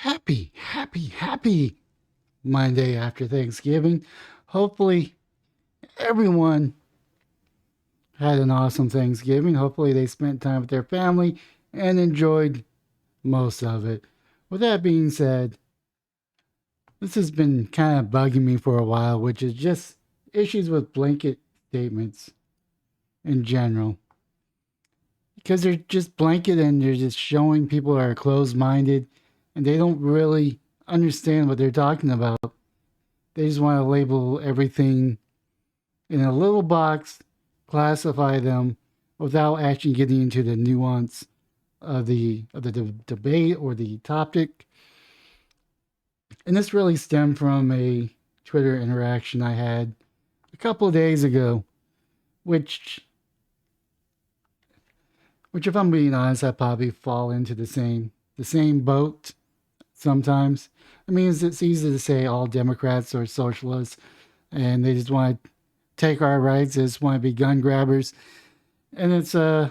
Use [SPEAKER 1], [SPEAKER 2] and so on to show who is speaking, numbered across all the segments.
[SPEAKER 1] Happy Monday after Thanksgiving. Hopefully, everyone had an awesome Thanksgiving. Hopefully, they spent time with their family and enjoyed most of it. With that being said, this has been kind of bugging me for a while, which is just issues with blanket statements in general. Because they're just blanket and they're just showing people are closed minded and they don't really understand what they're talking about. They just want to label everything in a little box, classify them without actually getting into the nuance of the debate or the topic. And this really stemmed from a Twitter interaction I had a couple of days ago, which if I'm being honest, I probably fall into the same boat sometimes. I mean, it's easy to say all Democrats are socialists and they just want to take our rights, they just want to be gun grabbers. And it's same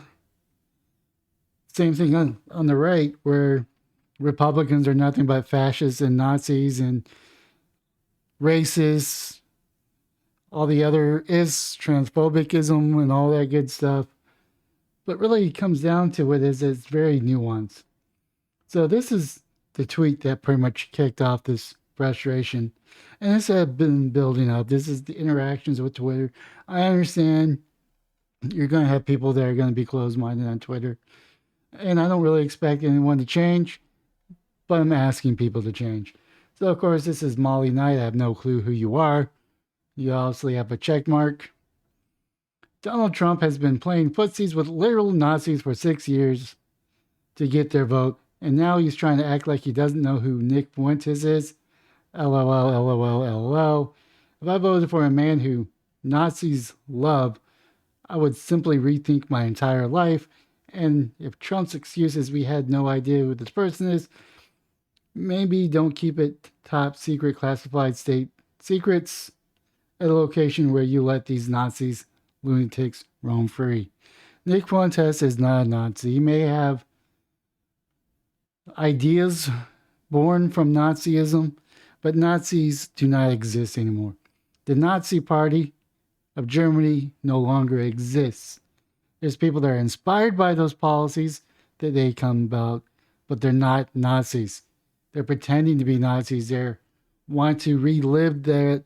[SPEAKER 1] thing on the right, where Republicans are nothing but fascists and Nazis and racists, all the other is transphobicism and all that good stuff. But really, it comes down to it is it's very nuanced. So this is the tweet that pretty much kicked off this frustration. And this had been building up. This is the interactions with Twitter. I understand you're going to have people that are going to be closed minded on Twitter. And I don't really expect anyone to change, but I'm asking people to change. So, of course, this is Molly Knight. I have no clue who you are. You obviously have a check mark. Donald Trump has been playing footsies with literal Nazis for 6 years to get their vote. And now he's trying to act like he doesn't know who Nick Fuentes is. LOL, LOL, LOL. If I voted for a man who Nazis love, I would simply rethink my entire life. And if Trump's excuse is we had no idea who this person is, maybe don't keep it top secret classified state secrets at a location where you let these Nazis, lunatics, roam free. Nick Fuentes is not a Nazi. He may have ideas born from Nazism, but Nazis do not exist anymore. The Nazi Party of Germany no longer exists. There's people that are inspired by those policies that they come about, but they're not Nazis. They're pretending to be Nazis. They want to relive the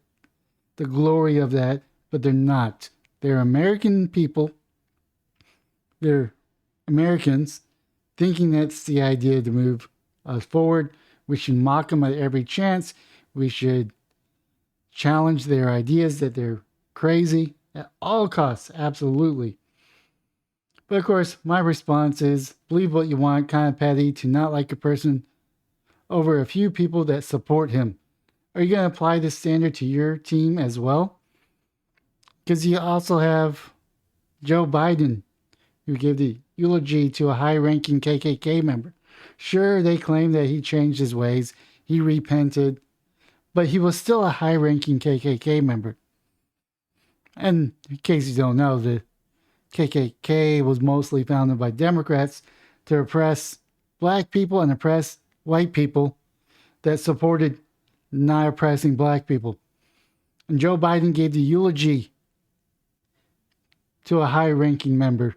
[SPEAKER 1] glory of that, but they're not. They're American people. They're Americans thinking that's the idea to move us forward. We should mock them at every chance. We should challenge their ideas that they're crazy at all costs, absolutely. But of course, my response is believe what you want, kind of petty to not like a person over a few people that support him. Are you going to apply this standard to your team as well? Because you also have Joe Biden, who gave the eulogy to a high ranking KKK member. Sure, they claim that he changed his ways, he repented, but he was still a high ranking KKK member. And in case you don't know, the KKK was mostly founded by Democrats to oppress black people and oppress white people that supported not oppressing black people. And Joe Biden gave the eulogy to a high ranking member.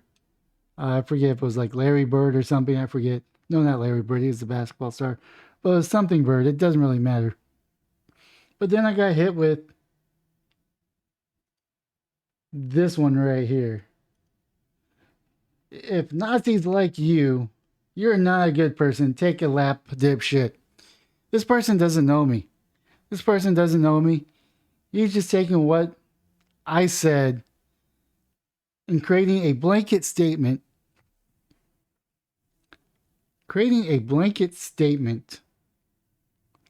[SPEAKER 1] I forget if it was like Larry Bird or something. I forget. No, not Larry Bird. He was the basketball star. But it was something Bird. It doesn't really matter. But then I got hit with this one right here. If Nazis like you, you're not a good person. Take a lap, dipshit. This person doesn't know me. This person doesn't know me. He's just taking what I said and creating a blanket statement.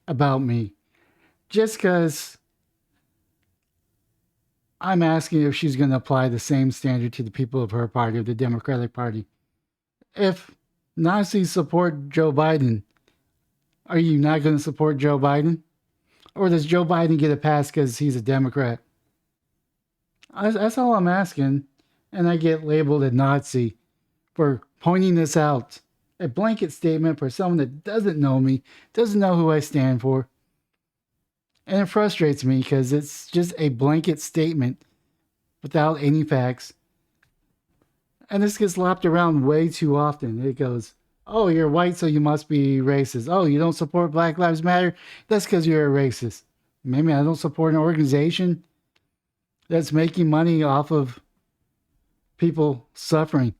[SPEAKER 1] About me. Just because I'm asking if she's going to apply the same standard to the people of her party, of the Democratic Party. If Nazis support Joe Biden, are you not going to support Joe Biden? Or does Joe Biden get a pass because he's a Democrat? That's all I'm asking. And I get labeled a Nazi for pointing this out. a blanket statement for someone that doesn't know me, doesn't know who I stand for. And it frustrates me because it's just a blanket statement without any facts. And this gets lapped around way too often. It goes, oh, you're white, so you must be racist. Oh, you don't support Black Lives Matter? That's because you're a racist. Maybe I don't support an organization that's making money off of people suffering.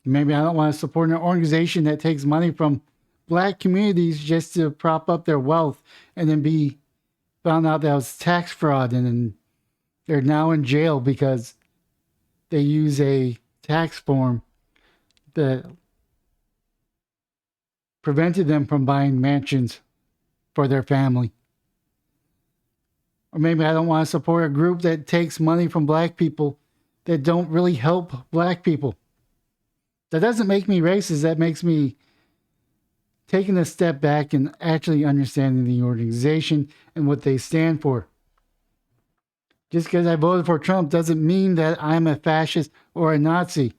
[SPEAKER 1] Maybe I don't want to support an organization that takes money from black communities just to prop up their wealth and then be found out that was tax fraud and then they're now in jail because they use a tax form that prevented them from buying mansions for their family. Or maybe I don't want to support a group that takes money from black people that don't really help black people. That doesn't make me racist. That makes me taking a step back and actually understanding the organization and what they stand for. Just because I voted for Trump doesn't mean that I'm a fascist or a Nazi.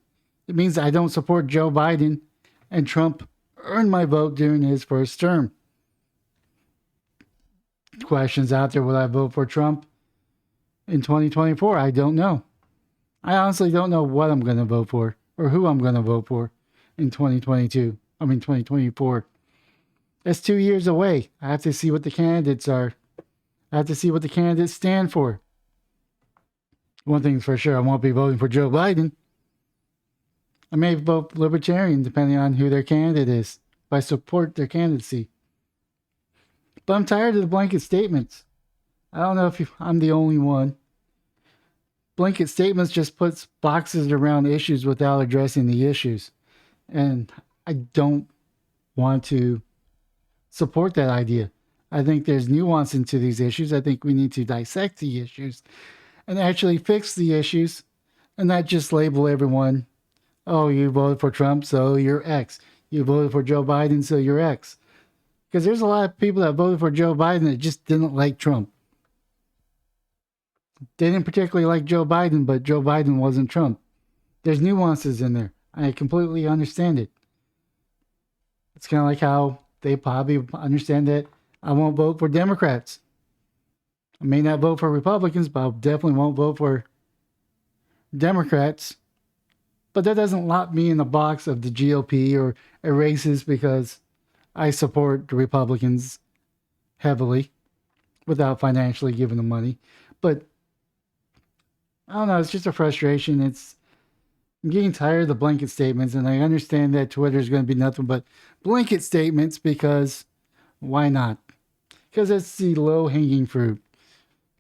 [SPEAKER 1] It means I don't support Joe Biden, and Trump earned my vote during his first term. Questions out there, will I vote for Trump in 2024? I don't know. I honestly don't know what I'm going to vote for or who I'm going to vote for in 2024. That's 2 years away. I have to see what the candidates are. I have to see what the candidates stand for. One thing's for sure, I won't be voting for Joe Biden. I may vote Libertarian depending on who their candidate is, if I support their candidacy. But I'm tired of the blanket statements. I don't know if I'm the only one. Blanket statements just puts boxes around issues without addressing the issues. And I don't want to support that idea. I think there's nuance into these issues. I think we need to dissect the issues and actually fix the issues and not just label everyone, oh, you voted for Trump, so you're X. You voted for Joe Biden, so you're X. Because there's a lot of people that voted for Joe Biden that just didn't like Trump. They didn't particularly like Joe Biden, but Joe Biden wasn't Trump. There's nuances in there. I completely understand it. It's kind of like how they probably understand that I won't vote for Democrats. I may not vote for Republicans, but I definitely won't vote for Democrats. But that doesn't lock me in the box of the GOP or a racist because I support the Republicans heavily without financially giving them money. But I don't know, it's just a frustration. I'm getting tired of the blanket statements, and I understand that Twitter is going to be nothing but blanket statements because why not? Because it's the low-hanging fruit.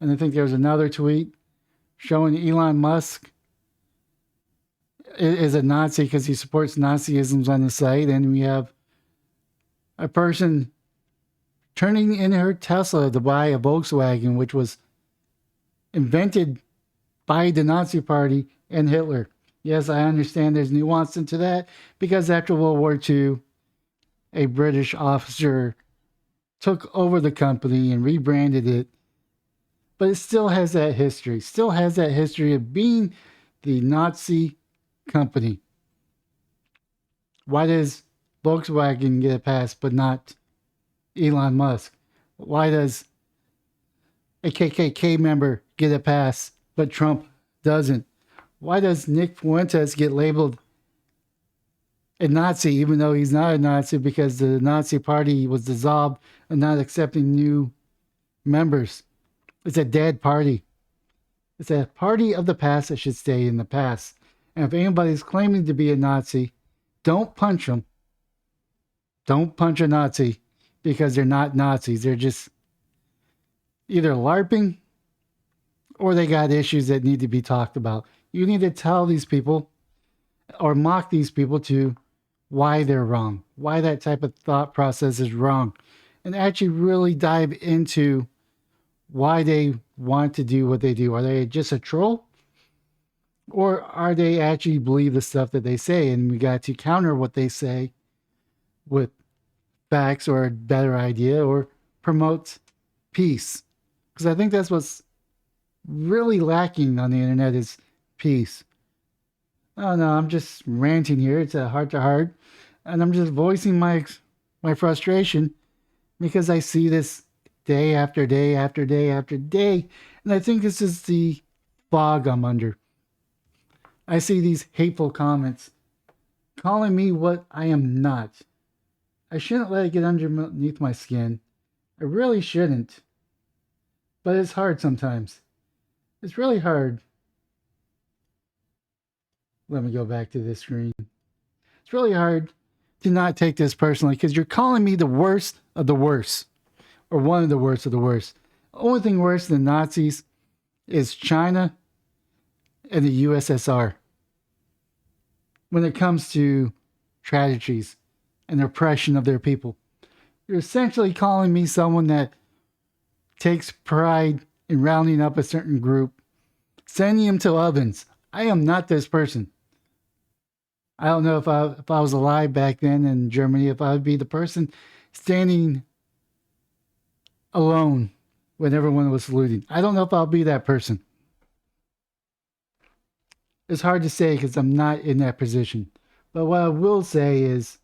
[SPEAKER 1] And I think there was another tweet showing Elon Musk is a Nazi because he supports Nazisms on the site, and we have a person turning in her Tesla to buy a Volkswagen, which was invented by the Nazi Party and Hitler. Yes, I understand there's nuance into that because after World War II, a British officer took over the company and rebranded it. But it still has that history of being the Nazi company. Why does Volkswagen get a pass but not Elon Musk? Why does a KKK member get a pass but Trump doesn't? Why does Nick Fuentes get labeled a Nazi even though he's not a Nazi because the Nazi party was dissolved and not accepting new members? It's a dead party. It's a party of the past that should stay in the past. And if anybody's claiming to be a Nazi, don't punch them. Don't punch a Nazi because they're not Nazis. They're just either LARPing or they got issues that need to be talked about. You need to tell these people or mock these people to why they're wrong, why that type of thought process is wrong, and actually really dive into why they want to do what they do. Are they just a troll? Or are they actually believe the stuff that they say? And we got to counter what they say with facts or a better idea or promote peace. Because I think that's what's really lacking on the internet is peace. Oh no, I'm just ranting here. It's a heart to heart, and I'm just voicing my frustration because I see this day after day after day after day, and I think this is the fog I'm under. I see these hateful comments calling me what I am not. I shouldn't let it get underneath my skin. I really shouldn't. But it's hard sometimes. It's really hard. Let me go back to this screen. It's really hard to not take this personally because you're calling me the worst of the worst, or one of the worst of the worst. The only thing worse than Nazis is China and the USSR when it comes to tragedies and oppression of their people. You're essentially calling me someone that takes pride in rounding up a certain group, sending them to ovens. I am not this person. I don't know if I was alive back then in Germany, if I would be the person standing alone when everyone was saluting. I don't know if I'll be that person. It's hard to say because I'm not in that position. But what I will say is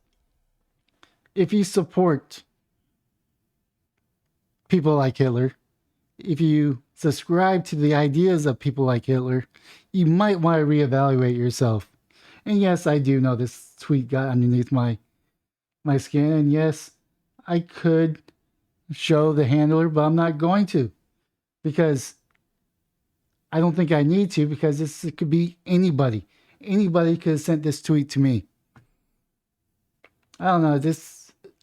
[SPEAKER 1] if you support people like Hitler, if you subscribe to the ideas of people like Hitler, you might want to reevaluate yourself. And yes, I do know this tweet got underneath my skin. And yes, I could show the handler, but I'm not going to because I don't think I need to because it could be anybody. Anybody could have sent this tweet to me. I don't know.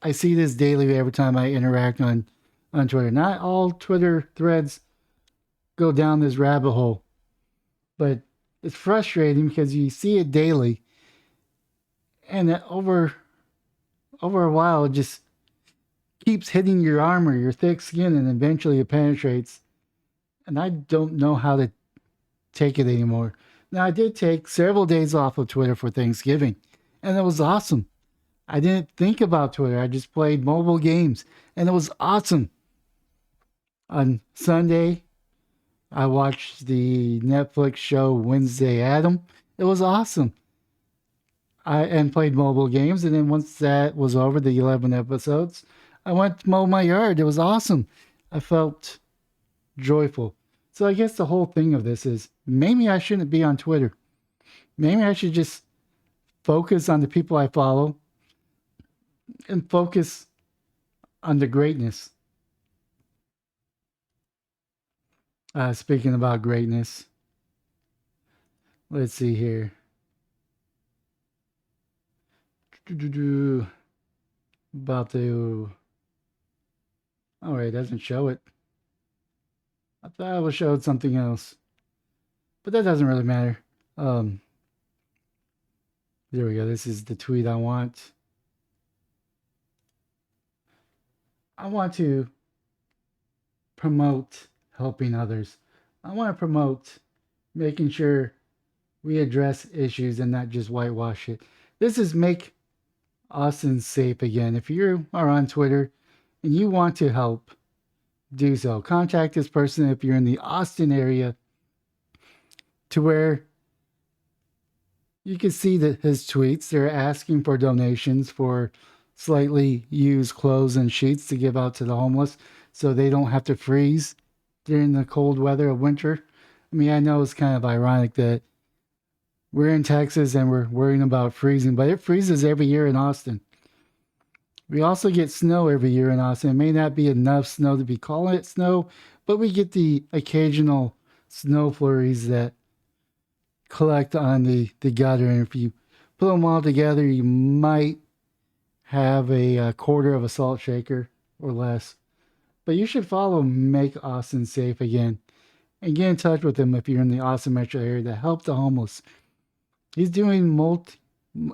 [SPEAKER 1] I see this daily every time I interact on Twitter. Not all Twitter threads go down this rabbit hole, but it's frustrating because you see it daily, and over a while it just keeps hitting your armor, your thick skin, and eventually it penetrates. And I don't know how to take it anymore. Now I did take several days off of Twitter for Thanksgiving, and it was awesome. I didn't think about Twitter. I just played mobile games, and it was awesome. On Sunday, I watched the Netflix show Wednesday Adam. It was awesome. And played mobile games, and then once that was over, the 11 episodes, I went to mow my yard. It was awesome. I felt joyful. So I guess the whole thing of this is maybe I shouldn't be on Twitter. Maybe I should just focus on the people I follow and focus on the greatness. Speaking about greatness, let's see here. About to. Oh, wait, it doesn't show it. I thought it was showed something else, but that doesn't really matter. Um, there we go. This is the tweet I want. I want to promote helping others. I want to promote making sure we address issues and not just whitewash it. This is Make Austin Safe again. If you are on Twitter and you want to help, do so. Contact this person if you're in the Austin area to where you can see that his tweets. They're asking for donations for slightly used clothes and sheets to give out to the homeless so they don't have to freeze during the cold weather of winter. I mean, I know it's kind of ironic that we're in Texas and we're worrying about freezing, but it freezes every year in Austin. We also get snow every year in Austin. It may not be enough snow to be calling it snow, but we get the occasional snow flurries that collect on the gutter. And if you put them all together, you might have a quarter of a salt shaker or less. But you should follow Make Austin Safe again and get in touch with him if you're in the Austin metro area to help the homeless. He's doing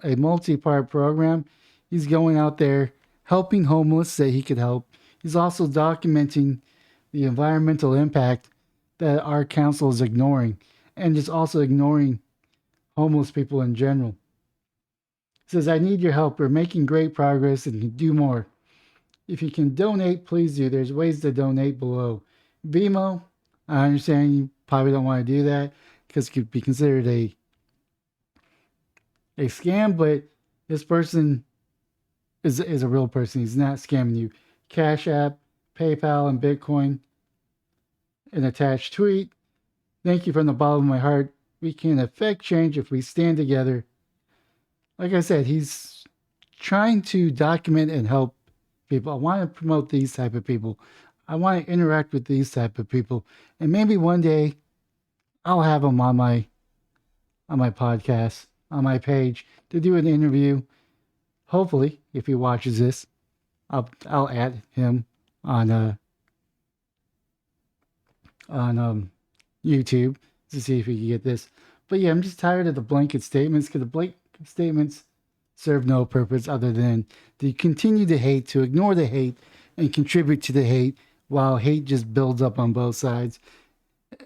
[SPEAKER 1] a multi-part program. He's going out there helping homeless that he could help. He's also documenting the environmental impact that our council is ignoring and just also ignoring homeless people in general. He says, I need your help. We're making great progress and can do more. If you can donate, please do. There's ways to donate below. Venmo, I understand you probably don't want to do that because it could be considered a a scam, but this person is a real person. He's not scamming you. Cash App, PayPal, and Bitcoin. An attached tweet. Thank you from the bottom of my heart. We can affect change if we stand together. Like I said, he's trying to document and help people. I want to promote these type of people. I want to interact with these type of people, and maybe one day I'll have him on my podcast, on my page to do an interview. Hopefully, if he watches this, I'll add him on YouTube to see if he can get this. But yeah, I'm just tired of the blanket statements because the blanket statements serve no purpose other than to continue to hate, to ignore the hate, and contribute to the hate while hate just builds up on both sides.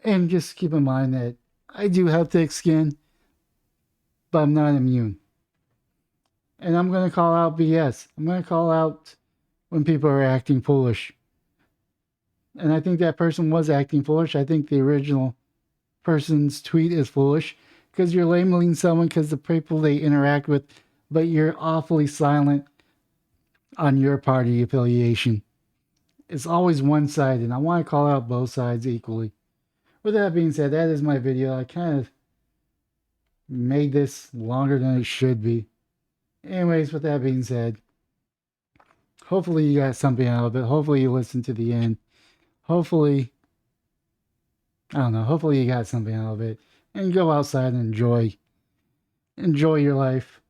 [SPEAKER 1] And just keep in mind that I do have thick skin, but I'm not immune. And I'm going to call out BS. I'm going to call out when people are acting foolish. And I think that person was acting foolish. I think the original person's tweet is foolish because you're labeling someone because the people they interact with, but you're awfully silent on your party affiliation. It's always one side, and I want to call out both sides equally. With that being said, that is my video. I kind of made this longer than it should be. Anyways, with that being said, hopefully you got something out of it. Hopefully you listened to the end. Hopefully, I don't know, hopefully you got something out of it. And go outside and enjoy your life.